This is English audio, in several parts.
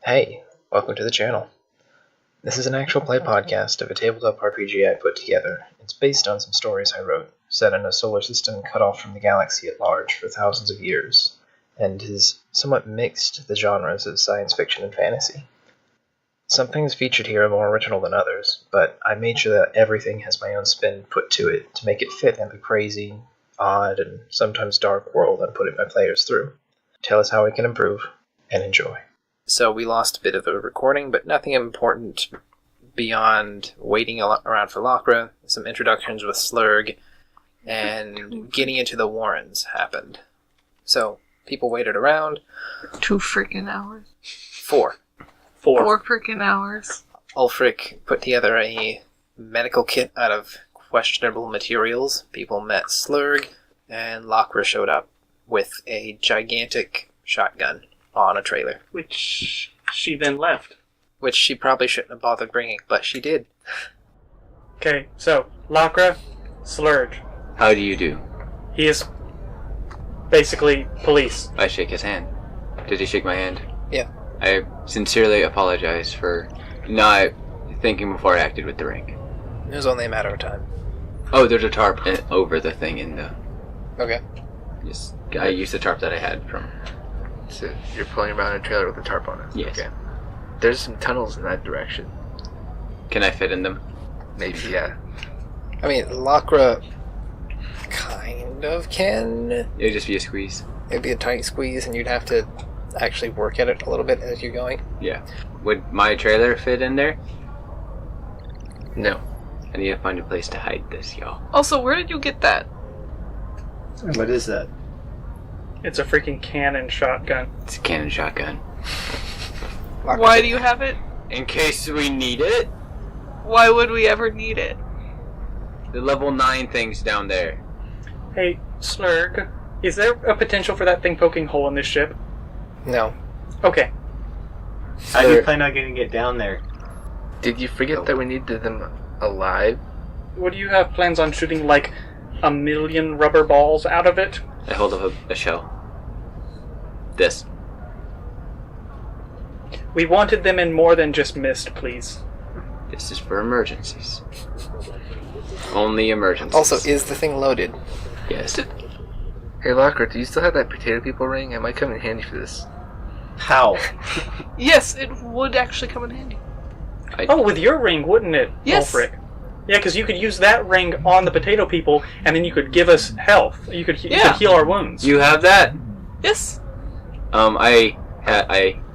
Hey, welcome to the channel. This is an actual play podcast of a tabletop RPG I put together. It's based on some stories I wrote, set in a solar system cut off from the galaxy at large for thousands of years, and is somewhat mixed the genres of science fiction and fantasy. Some things featured here are more original than others, but I made sure that everything has my own spin put to it to make it fit in the crazy, odd, and sometimes dark world I'm putting my players through. Tell us how we can improve, and enjoy. So we lost a bit of the recording, but nothing important beyond waiting around for Lakra, some introductions with Slurg, and getting into the Warrens happened. So, people waited around. 2 freaking hours. 4 freaking hours. Ulfric put together a medical kit out of questionable materials. People met Slurg, and Lakra showed up with a gigantic shotgun on a trailer. Which she then left. Which she probably shouldn't have bothered bringing, but she did. Okay, so, Lakra, Slurg. How do you do? He is basically police. I shake his hand. Did he shake my hand? Yeah. I sincerely apologize for not thinking before I acted with the ring. It was only a matter of time. Oh, there's a tarp over the thing in the... Okay. Yes, I used the tarp that I had from... So you're pulling around a trailer with a tarp on it? Yes. Okay. There's some tunnels in that direction. Can I fit in them? Maybe, yeah. I mean, Lakra kind of can. It'd just be a squeeze. It'd be a tight squeeze, and you'd have to actually work at it a little bit as you're going. Yeah. Would my trailer fit in there? No. I need to find a place to hide this, y'all. Also, where did you get that? What is that? It's a freaking cannon shotgun. It's a cannon shotgun. Why do you have it? In case we need it. Why would we ever need it? The level 9 thing's down there. Hey, Slurg, is there a potential for that thing poking a hole in this ship? No. Okay. How do you plan on getting it down there? Did you forget that we needed them alive? What do you have plans on shooting, like, 1,000,000 rubber balls out of it? I hold up a shell. This. We wanted them in more than just mist, please. This is for emergencies. Only emergencies. Also, is the thing loaded? Yes. Hey, Lockhart, do you still have that potato people ring? It might come in handy for this. How? Yes, it would actually come in handy. Oh, with your ring, wouldn't it, Yes. Ulfric? Yeah, because you could use that ring on the potato people, and then you could give us health. You could heal our wounds. You have that? Yes. I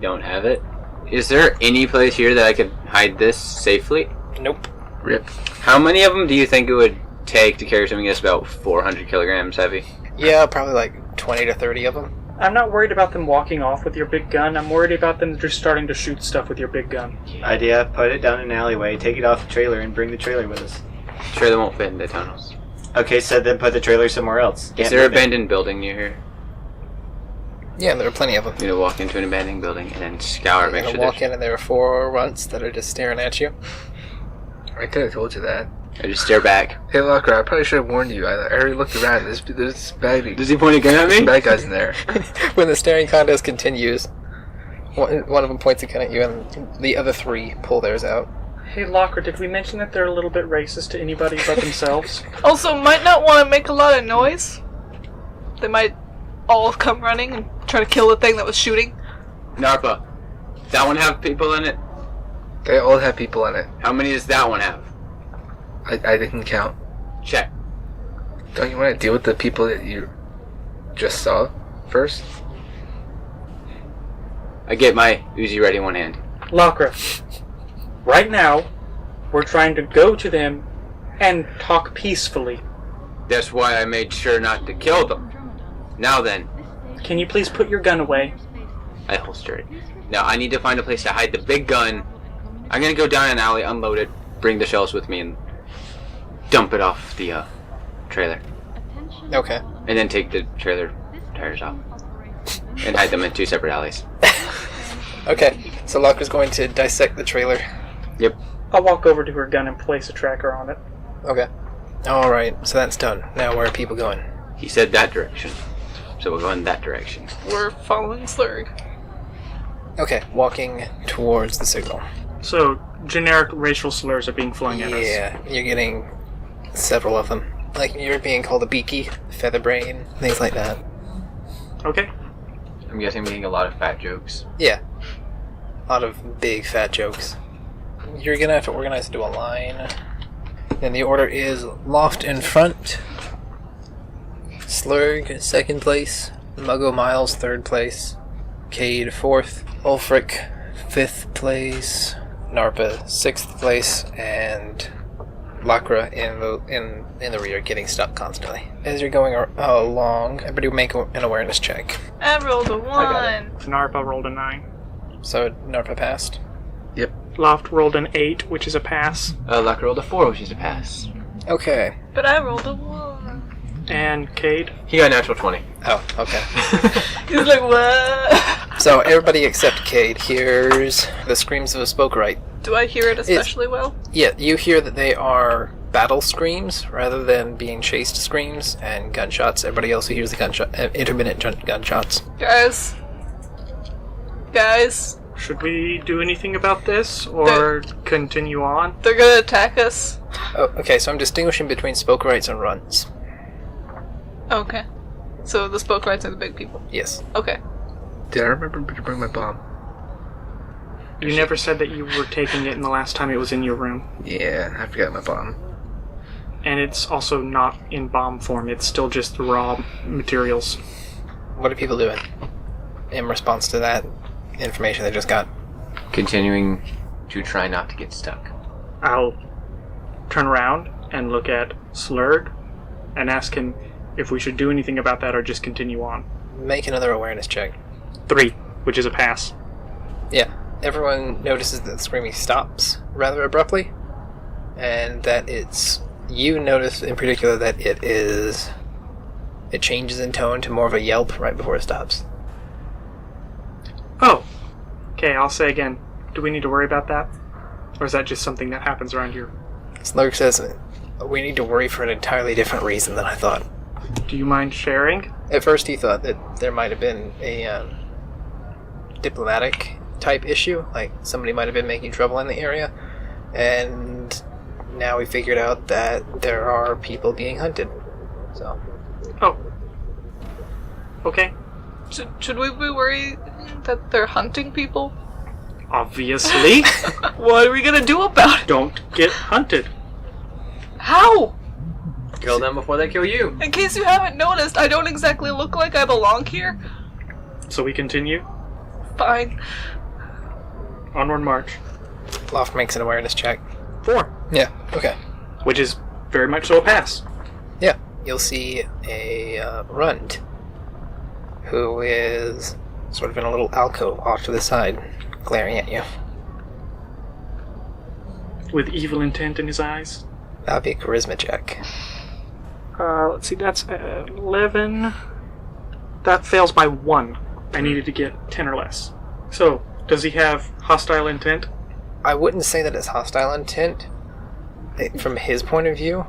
don't have it. Is there any place here that I could hide this safely? Nope. Rip. How many of them do you think it would take to carry something that's about 400 kilograms heavy? Yeah, probably like 20 to 30 of them. I'm not worried about them walking off with your big gun. I'm worried about them just starting to shoot stuff with your big gun. Idea, put it down an alleyway, take it off the trailer, and bring the trailer with us. Sure, they won't fit in the tunnels. Okay, so then put the trailer somewhere else. Is Can't there an move it. abandoned building near here? Yeah, there are plenty of them. I'm gonna walk into an abandoned building and then scour, You're make gonna sure walk in and there are 4 runts that are just staring at you. I could have told you that. I just stare back. Hey, Lockhart, I probably should have warned you. I already looked around. There's bad, Does he point a gun at me? bad guys in there. When the staring contest continues, one of them points a gun at you, and the other 3 pull theirs out. Hey, Locker, did we mention that they're a little bit racist to anybody but themselves? Also, might not want to make a lot of noise. They might all come running and try to kill the thing that was shooting. Narpa. That one have people in it? They all have people in it. How many does that one have? I didn't count. Check. Don't you want to deal with the people that you just saw first? I get my Uzi ready in one hand. Locker, right now, we're trying to go to them and talk peacefully. That's why I made sure not to kill them. Now then, Can you please put your gun away? I holster it. Now I need to find a place to hide the big gun. I'm gonna go down an alley, unload it, bring the shells with me, and dump it off the trailer. Okay. And then take the trailer tires off. And hide them in 2 separate alleys. Okay, so Locker's going to dissect the trailer. Yep. I'll walk over to her gun and place a tracker on it. Okay. Alright, so that's done. Now where are people going? He said that direction. So we'll go in that direction. We're following Slurg. Okay, walking towards the signal. So, generic racial slurs are being flung at us. Yeah, you're getting several of them. Like, you're being called a beaky, featherbrain, things like that. Okay. I'm guessing I'm getting a lot of fat jokes. Yeah. A lot of big fat jokes. You're gonna have to organize into a line. And the order is Loft in front, Slurg second place, Muggo Miles third place, Cade fourth, Ulfric fifth place, Narpa sixth place, and Lakra in the rear, getting stuck constantly. As you're going along, everybody make an awareness check. I rolled a 1. Narpa rolled a 9. So Narpa passed. Loft rolled an 8, which is a pass. Luck rolled a 4, which is a pass. Okay. But I rolled a 1. And Cade? He got a natural 20. Oh, okay. He's like, what? So everybody except Cade hears the screams of a spokerite. Do I hear it especially well? Yeah, you hear that they are battle screams rather than being chased screams and gunshots. Everybody else who hears the intermittent gunshots. Guys, Should we do anything about this, or continue on? they're gonna attack us. Oh, okay, so I'm distinguishing between spokerites and runts. Okay. So the spokerites are the big people. Yes. Okay. Did I remember to bring my bomb? You never said that you were taking it in the last time it was in your room. Yeah, I forgot my bomb. And it's also not in bomb form, it's still just the raw materials. What are people doing in response to that information they just got? Continuing to try not to get stuck. I'll turn around and look at Slurg and ask him if we should do anything about that or just continue on. Make another awareness check. 3, which is a pass. Yeah. Everyone notices that the screaming stops rather abruptly, and that you notice in particular that it changes in tone to more of a yelp right before it stops. Oh! Okay, I'll say again. Do we need to worry about that? Or is that just something that happens around here? Slurg says, we need to worry for an entirely different reason than I thought. Do you mind sharing? At first he thought that there might have been a diplomatic type issue, like somebody might have been making trouble in the area, and now we figured out that there are people being hunted. So, Oh. Okay. Should we be worried that they're hunting people? Obviously. What are we gonna do about it? Don't get hunted. How? Kill them before they kill you. In case you haven't noticed, I don't exactly look like I belong here. So we continue. Fine. Onward march. Loft makes an awareness check. 4. Yeah, okay. Which is very much so a pass. Yeah, you'll see a runt who is sort of in a little alcove off to the side, glaring at you. With evil intent in his eyes. That'll be a charisma check. Let's see, that's 11. That fails by 1. I needed to get 10 or less. So, does he have hostile intent? I wouldn't say that it's hostile intent from his point of view,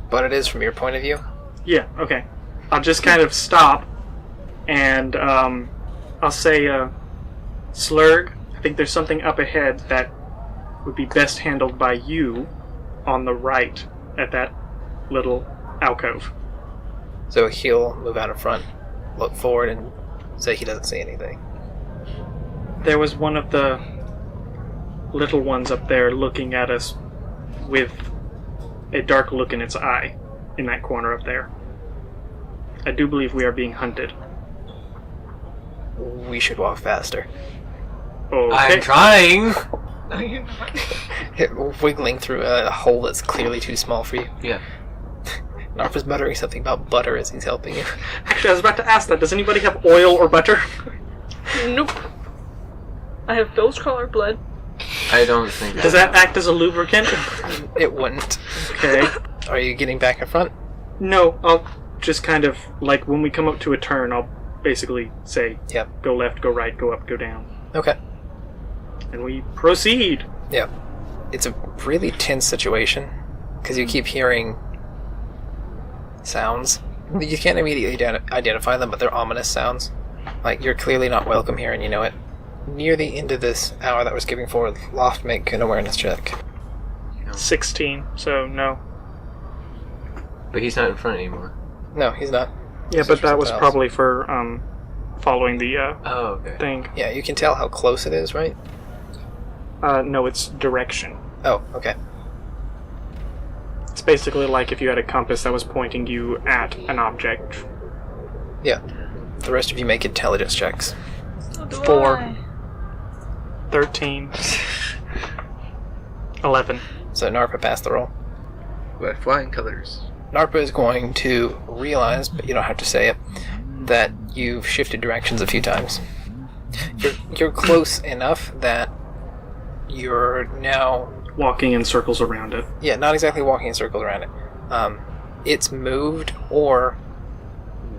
but it is from your point of view. Yeah, okay. I'll just kind of stop, and I'll say, Slurg, I think there's something up ahead that would be best handled by you on the right at that little alcove. So he'll move out in front, look forward, and say he doesn't see anything. There was one of the little ones up there looking at us with a dark look in its eye in that corner up there. I do believe we are being hunted. We should walk faster. Okay. I'm trying. No, you're not. Wiggling through a hole that's clearly too small for you. Yeah. Narfa's muttering something about butter as he's helping you. Actually, I was about to ask that. Does anybody have oil or butter? Nope. I have Phil's color blood. I don't think Does that act as a lubricant? It wouldn't. Okay. Are you getting back in front? No, I'll just kind of, like, when we come up to a turn, I'll basically say, Yep. go left, go right, go up, go down. Okay. And we proceed. Yeah. It's a really tense situation, because you keep hearing sounds. You can't immediately identify them, but they're ominous sounds. Like, you're clearly not welcome here and you know it. near the end of this hour that we're skipping forward, Loft, make an awareness check. 16, so no. But he's not in front anymore. No, he's not. Yeah, This but is that was something else. probably for following the Oh, okay. thing. Yeah, you can tell how close it is, right? No, it's direction. Oh, okay. It's basically like if you had a compass that was pointing you at an object. Yeah. The rest of you make intelligence checks. So do 4. I. 13. 11. So Narpa passed the roll. With flying colors. Narpa is going to realize, but you don't have to say it, that you've shifted directions a few times. You're close enough that you're now... Walking in circles around it. Yeah, not exactly walking in circles around it. It's moved, or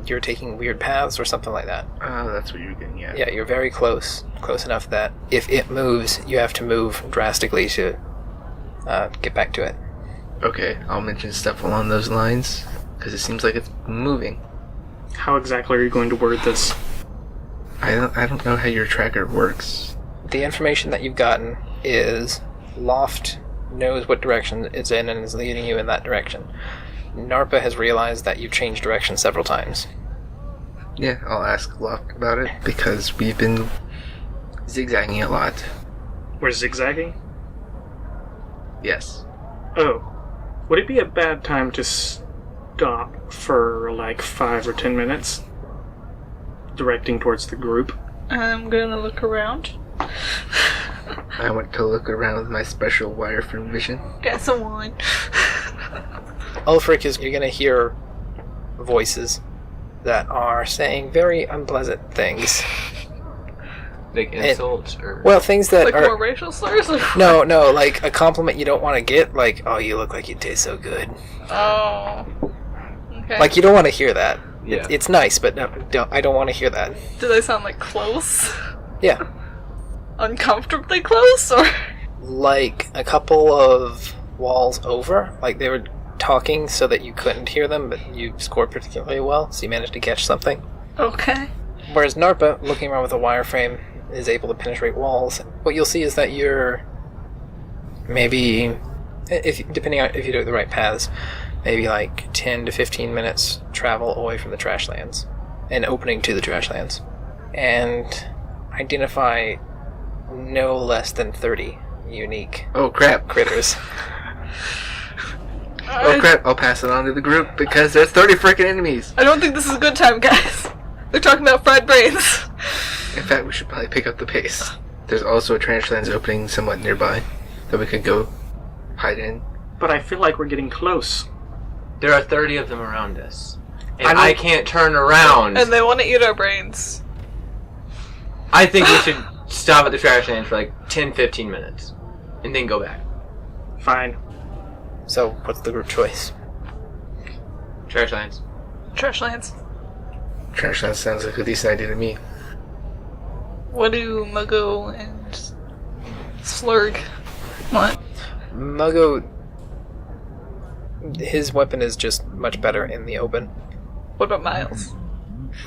you're taking weird paths or something like that. Oh, that's what you're getting at. Yeah, you're very close enough that if it moves, you have to move drastically to get back to it. Okay, I'll mention stuff along those lines, because it seems like it's moving. How exactly are you going to word this? I don't know how your tracker works. The information that you've gotten is Loft knows what direction it's in and is leading you in that direction. Narpa has realized that you've changed direction several times. Yeah, I'll ask Locke about it, because we've been zigzagging a lot. We're zigzagging? Yes. Oh. Would it be a bad time to stop for like 5 or 10 minutes? Directing towards the group? I'm gonna look around. I want to look around with my special wireframe vision. Get some wine. Ulfric, you're going to hear voices that are saying very unpleasant things. Like insults or... Well, things that Like are... more racial slurs? No, like a compliment you don't want to get, like, oh, you look like you taste so good. Oh. Okay. Like, you don't want to hear that. Yeah. It's nice, but no, I don't want to hear that. Do they sound like close? Yeah. Uncomfortably close, or? Like a couple of walls over. Like they were talking so that you couldn't hear them, but you scored particularly well, so you managed to catch something. Okay. Whereas Narpa, looking around with a wireframe, is able to penetrate walls. What you'll see is that you're maybe, depending on if you do the right paths, maybe like 10 to 15 minutes travel away from the trashlands, an opening to the trashlands, and identify no less than 30 unique Oh crap. critters. Oh crap, I'll pass it on to the group, because there's 30 freaking enemies! I don't think this is a good time, guys. They're talking about fried brains. In fact, we should probably pick up the pace. There's also a Trashlands opening somewhat nearby that we could go hide in. But I feel like we're getting close. There are 30 of them around us. And I know- I can't turn around. And they want to eat our brains. I think we should stop at the trash can for like 10-15 minutes. And then go back. Fine. So, what's the group choice? Trash lines. Trashlands. Trashlands sounds like a decent idea to me. What do Muggo and Slurg want? Muggo, his weapon is just much better in the open. What about Miles?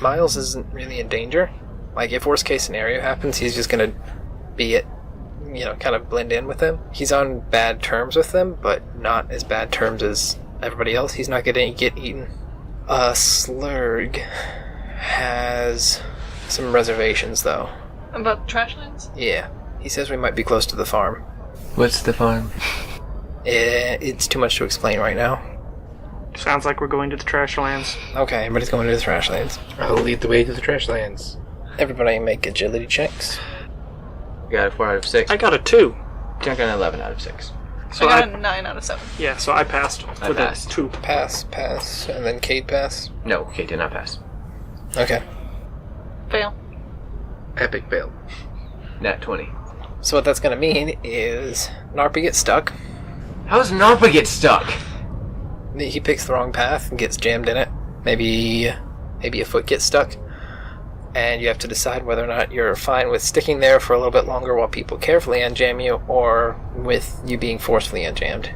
Miles isn't really in danger. Like, if worst case scenario happens, he's just gonna be it, kind of blend in with them. He's on bad terms with them, but not as bad terms as everybody else. He's not gonna get eaten. Slurg has some reservations, though. About the Trashlands? Yeah. He says we might be close to the farm. What's the farm? It's too much to explain right now. Sounds like we're going to the Trashlands. Okay, everybody's going to the Trashlands. I'll lead the way to the Trashlands. Everybody make agility checks. Got a 4 out of 6. I got a 2. Jack got an 11 out of 6. So I got a 9 out of 7. Yeah, so I passed I with passed. a 2. Pass, and then Cade pass. No, Kate did not pass. Okay. Fail. Epic fail. Nat 20. So what that's going to mean is Narpa gets stuck. How does Narpa get stuck? He picks the wrong path and gets jammed in it. Maybe a foot gets stuck. And you have to decide whether or not you're fine with sticking there for a little bit longer while people carefully unjam you, or with you being forcefully unjammed.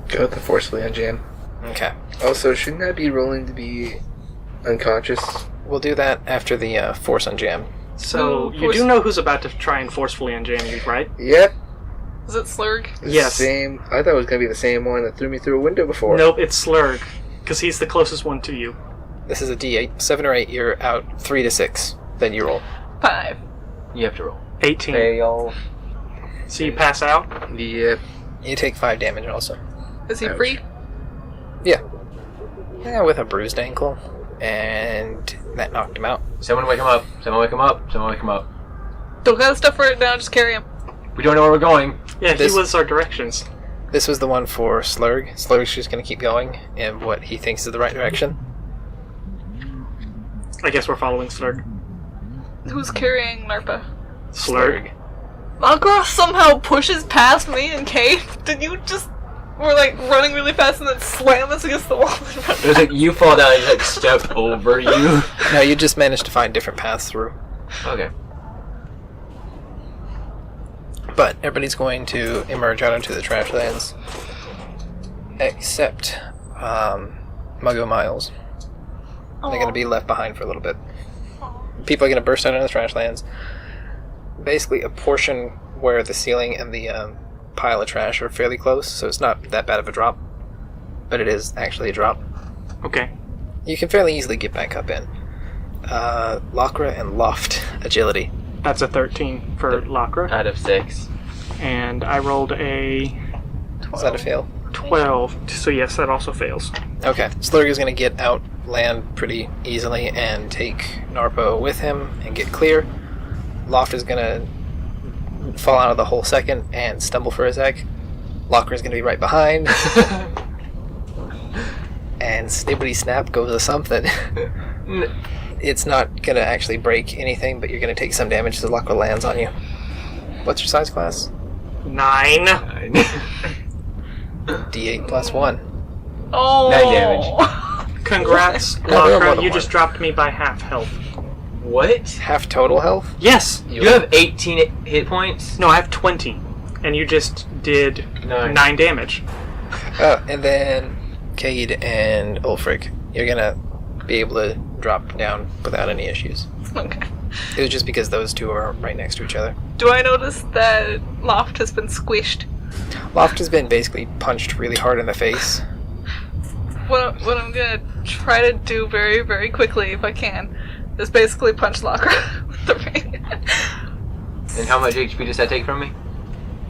Go with the forcefully unjam. Okay. Also, shouldn't I be rolling to be unconscious? We'll do that after the force unjam. So, Who you do know who's about to try and forcefully unjam you, right? Yep. Is it Slurg? Yes. Same. I thought it was going to be the same one that threw me through a window before. Nope, it's Slurg. Because he's the closest one to you. This is a D8. 7 or 8, you're out 3 to 6. Then you roll. 5. You have to roll. 18. Fail. So you pass out? Yep. You take 5 damage also. Is he Ouch. free? Yeah, with a bruised ankle. And that knocked him out. Someone wake him up. Someone wake him up. Someone wake him up. Don't got stuff for it now, just carry him. We don't know where we're going. Yeah, This- he was our directions. This was the one for Slurg. Slurg's just going to keep going in what he thinks is the right direction. I guess we're following Slurg. Who's carrying Narpa? Slurg. Akra somehow pushes past me and Cave. Did you just... We're like running really fast and then slam us against the wall and run It was like you fall down and he like step over you. No, you just managed to find different paths through. Okay. But everybody's going to emerge out into the trash lands. Except Muggo Miles. They're going to be left behind for a little bit. People are going to burst out into the trash lands. Basically, a portion where the ceiling and the pile of trash are fairly close, so it's not that bad of a drop. But it is actually a drop. Okay. You can fairly easily get back up in. Lakra and Loft agility. That's a 13 for Lakra. Out of 6. And I rolled a Is that a fail? 12. So yes, that also fails. Okay. Slurg is going to get out, land pretty easily, and take Narpo with him and get clear. Loft is going to fall out of the hole second and stumble for a sec. Locker is going to be right behind. And Snippety Snap goes to something. It's not going to actually break anything, but you're going to take some damage as Locker lands on you. What's your size class? 9. D8 plus 1. Oh! 9 damage. Congrats, Yeah, they're more Lakra. than You one. just dropped me by half health. What? Half total health? Yes! You have 18 hit points? No, I have 20. And you just did 9 damage. And then Cade and Ulfric, you're going to be able to drop down without any issues. Okay. It was just because those two are right next to each other. Do I notice that Loft has been squished? Loft has been basically punched really hard in the face. What I'm gonna try to do very, very quickly, if I can, is basically punch Locker with the ring. And how much HP does that take from me?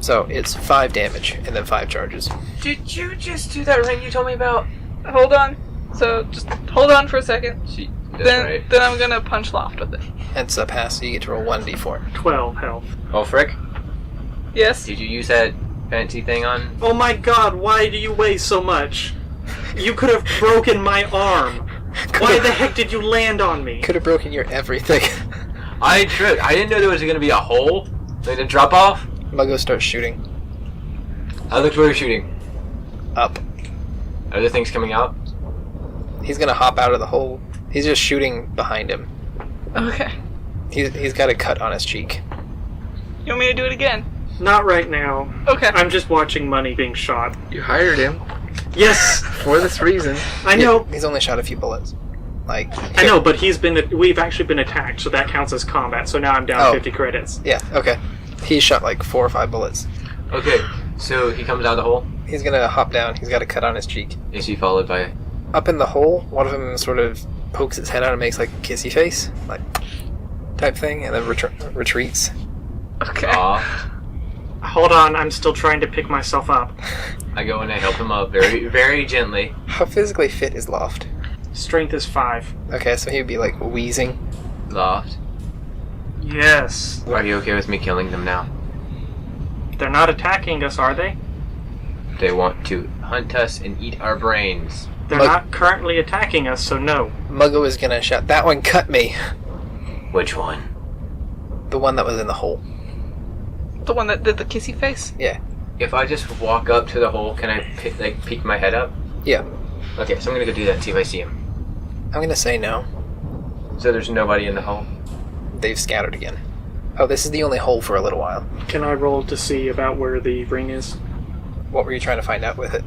So it's 5 damage and then 5 charges. Did you just do that ring you told me about? Hold on. So just hold on for a second. That's Then, right. then I'm gonna punch Loft with it. And it's a pass, so you get to roll 1d4. 12 health. Oh, frick. Yes. Did you use that fancy thing on? Oh my god, why do you weigh so much? You could have broken my arm. Why the heck did you land on me? Could have broken your everything. I tripped. I didn't know there was going to be a hole. Like a drop off. Muggo starts shooting. I looked where you're shooting. Up. Are there things coming out? He's gonna hop out of the hole. He's just shooting behind him. Okay. He's got a cut on his cheek. You want me to do it again? Not right now. Okay. I'm just watching money being shot. You hired him Yes! for this reason. I know. He's only shot a few bullets. Like, I know, but we've actually been attacked, so that counts as combat, so now I'm down Oh. 50 credits. yeah, okay. He shot like 4 or 5 bullets. Okay, so he comes out of the hole. He's gonna hop down. He's got a cut on his cheek. Is he followed by... Up in the hole, one of them sort of pokes its head out and makes like a kissy face, like type thing, and then retreats. Okay. Aw. Hold on, I'm still trying to pick myself up. I go in and help him up very, very gently. How physically fit is Loft? Strength is 5. Okay, so he'd be like wheezing. Loft. Yes. Are you okay with me killing them now? They're not attacking us, are they? They want to hunt us and eat our brains. They're Like- not currently attacking us, so no. Muggo is gonna shout, "That one cut me!" Which one? The one that was in the hole. The one that did the kissy face? Yeah. If I just walk up to the hole, can I peek my head up? Yeah. Okay, so I'm gonna go do that and see if I see him. I'm gonna say no. So there's nobody in the hole? They've scattered again. Oh, this is the only hole for a little while. Can I roll to see about where the ring is? What were you trying to find out with it?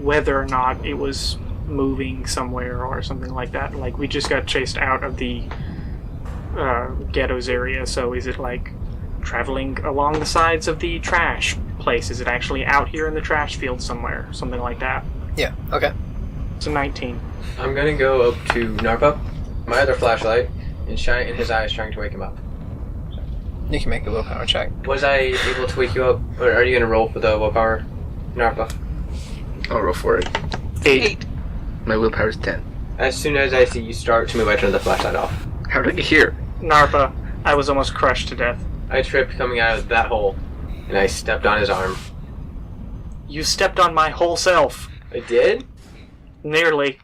Whether or not it was moving somewhere or something like that. Like, we just got chased out of the ghettos area. So is it like traveling along the sides of the trash place? Is it actually out here in the trash field somewhere? Something like that. Yeah, okay. It's a 19. I'm gonna go up to Narpa, my other flashlight, and shine it in his eyes, trying to wake him up. You can make a willpower check. Was I able to wake you up, or are you gonna roll for the willpower, Narpa? I'll roll for it. 8. My willpower's 10. As soon as I see you start to move, I turn the flashlight off. How did I get here? Narpa, I was almost crushed to death. I tripped coming out of that hole, and I stepped on his arm. You stepped on my whole self. I did? Nearly.